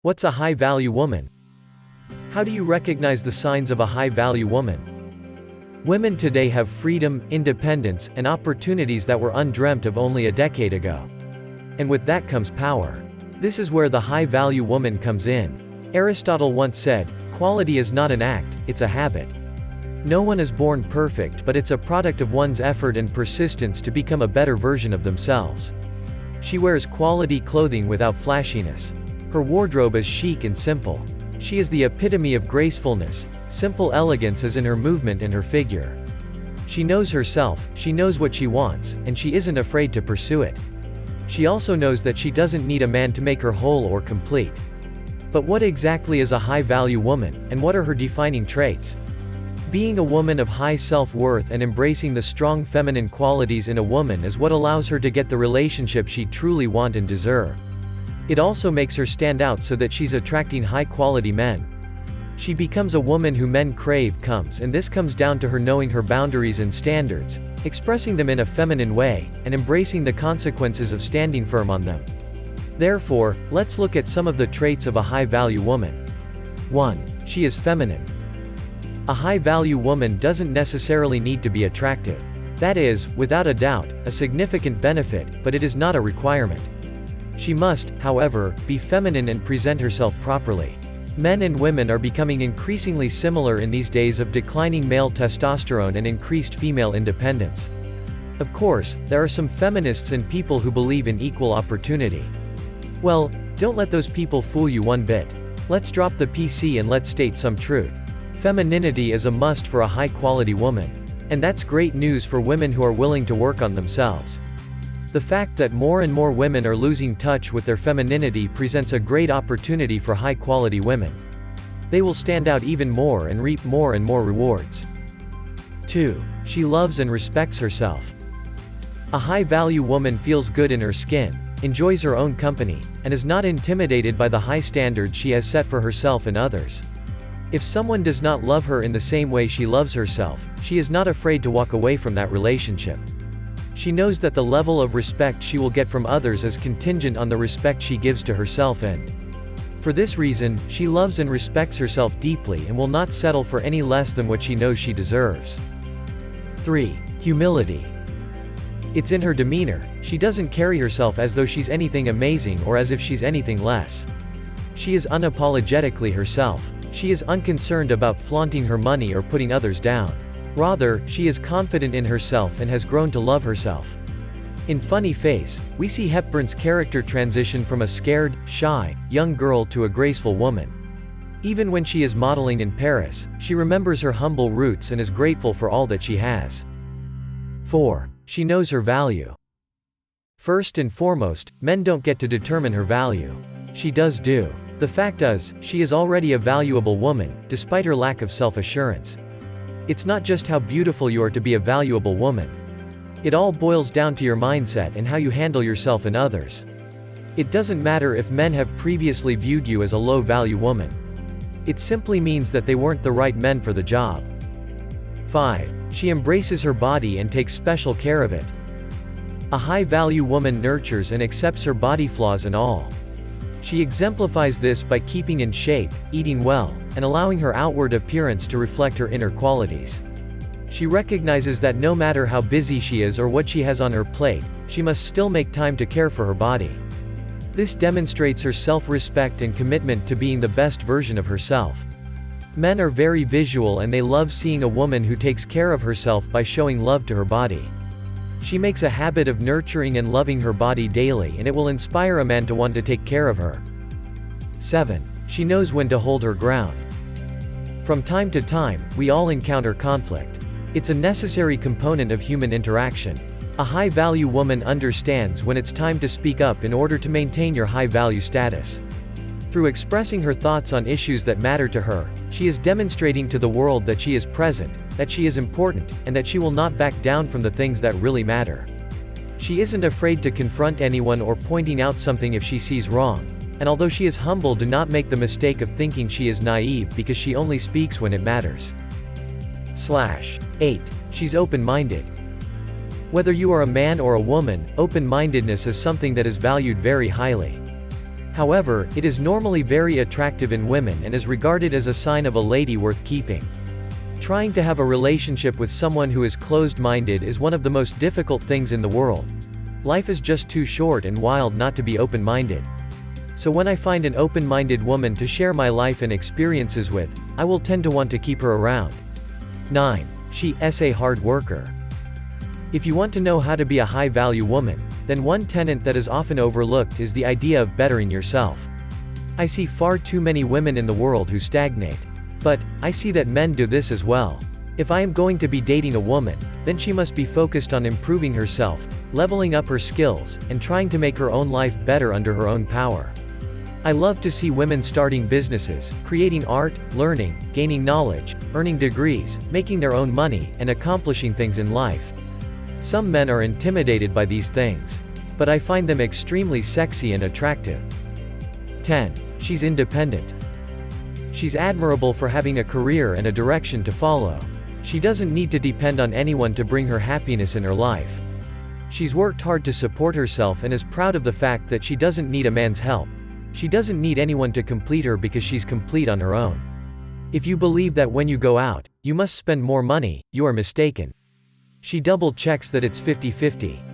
What's a high-value woman? How do you recognize the signs of a high-value woman? Women today have freedom, independence, and opportunities that were undreamt of only a decade ago. And with that comes power. This is where the high-value woman comes in. Aristotle once said, "Quality is not an act, it's a habit." No one is born perfect, but it's a product of one's effort and persistence to become a better version of themselves. She wears quality clothing without flashiness. Her wardrobe is chic and simple. She is the epitome of gracefulness. Simple elegance is in her movement and her figure. She knows herself, she knows what she wants, and she isn't afraid to pursue it. She also knows that she doesn't need a man to make her whole or complete. But what exactly is a high-value woman, and what are her defining traits? Being a woman of high self-worth and embracing the strong feminine qualities in a woman is what allows her to get the relationship she truly wants and deserves. It also makes her stand out so that she's attracting high-quality men. She becomes a woman who men crave, and this comes down to her knowing her boundaries and standards, expressing them in a feminine way, and embracing the consequences of standing firm on them. Therefore, let's look at some of the traits of a high-value woman. 1. She is feminine. A high-value woman doesn't necessarily need to be attractive. That is, without a doubt, a significant benefit, but it is not a requirement. She must, however, be feminine and present herself properly. Men and women are becoming increasingly similar in these days of declining male testosterone and increased female independence. Of course, there are some feminists and people who believe in equal opportunity. Well, don't let those people fool you one bit. Let's drop the PC and let's state some truth. Femininity is a must for a high-quality woman. And that's great news for women who are willing to work on themselves. The fact that more and more women are losing touch with their femininity presents a great opportunity for high-quality women. They will stand out even more and reap more and more rewards. 2. She loves and respects herself. A high-value woman feels good in her skin, enjoys her own company, and is not intimidated by the high standards she has set for herself and others. If someone does not love her in the same way she loves herself, she is not afraid to walk away from that relationship. She knows that the level of respect she will get from others is contingent on the respect she gives to herself, and for this reason, she loves and respects herself deeply and will not settle for any less than what she knows she deserves. 3. Humility. It's in her demeanor. She doesn't carry herself as though she's anything amazing or as if she's anything less. She is unapologetically herself. She is unconcerned about flaunting her money or putting others down. Rather, she is confident in herself and has grown to love herself. In Funny Face, we see Hepburn's character transition from a scared, shy, young girl to a graceful woman. Even when she is modeling in Paris, she remembers her humble roots and is grateful for all that she has. 4. She knows her value. First and foremost, men don't get to determine her value. She does do. The fact is, she is already a valuable woman, despite her lack of self-assurance. It's not just how beautiful you are to be a valuable woman. It all boils down to your mindset and how you handle yourself and others. It doesn't matter if men have previously viewed you as a low-value woman. It simply means that they weren't the right men for the job. 5. She embraces her body and takes special care of it. A high-value woman nurtures and accepts her body flaws and all. She exemplifies this by keeping in shape, eating well, and allowing her outward appearance to reflect her inner qualities. She recognizes that no matter how busy she is or what she has on her plate, she must still make time to care for her body. This demonstrates her self-respect and commitment to being the best version of herself. Men are very visual and they love seeing a woman who takes care of herself by showing love to her body. She makes a habit of nurturing and loving her body daily, and it will inspire a man to want to take care of her. 7. She knows when to hold her ground. From time to time, we all encounter conflict. It's a necessary component of human interaction. A high-value woman understands when it's time to speak up in order to maintain your high-value status. Through expressing her thoughts on issues that matter to her, she is demonstrating to the world that she is present, that she is important, and that she will not back down from the things that really matter. She isn't afraid to confront anyone or pointing out something if she sees wrong, and although she is humble, do not make the mistake of thinking she is naive because she only speaks when it matters. 8. She's open-minded. Whether you are a man or a woman, open-mindedness is something that is valued very highly. However, it is normally very attractive in women and is regarded as a sign of a lady worth keeping. Trying to have a relationship with someone who is closed-minded is one of the most difficult things in the world. Life is just too short and wild not to be open-minded. So when I find an open-minded woman to share my life and experiences with, I will tend to want to keep her around. 9. She is a hard worker. If you want to know how to be a high-value woman, then one tenet that is often overlooked is the idea of bettering yourself. I see far too many women in the world who stagnate. But, I see that men do this as well. If I am going to be dating a woman, then she must be focused on improving herself, leveling up her skills, and trying to make her own life better under her own power. I love to see women starting businesses, creating art, learning, gaining knowledge, earning degrees, making their own money, and accomplishing things in life. Some men are intimidated by these things. But I find them extremely sexy and attractive. 10. She's independent. She's admirable for having a career and a direction to follow. She doesn't need to depend on anyone to bring her happiness in her life. She's worked hard to support herself and is proud of the fact that she doesn't need a man's help. She doesn't need anyone to complete her because she's complete on her own. If you believe that when you go out, you must spend more money, you are mistaken. She double checks that it's 50-50.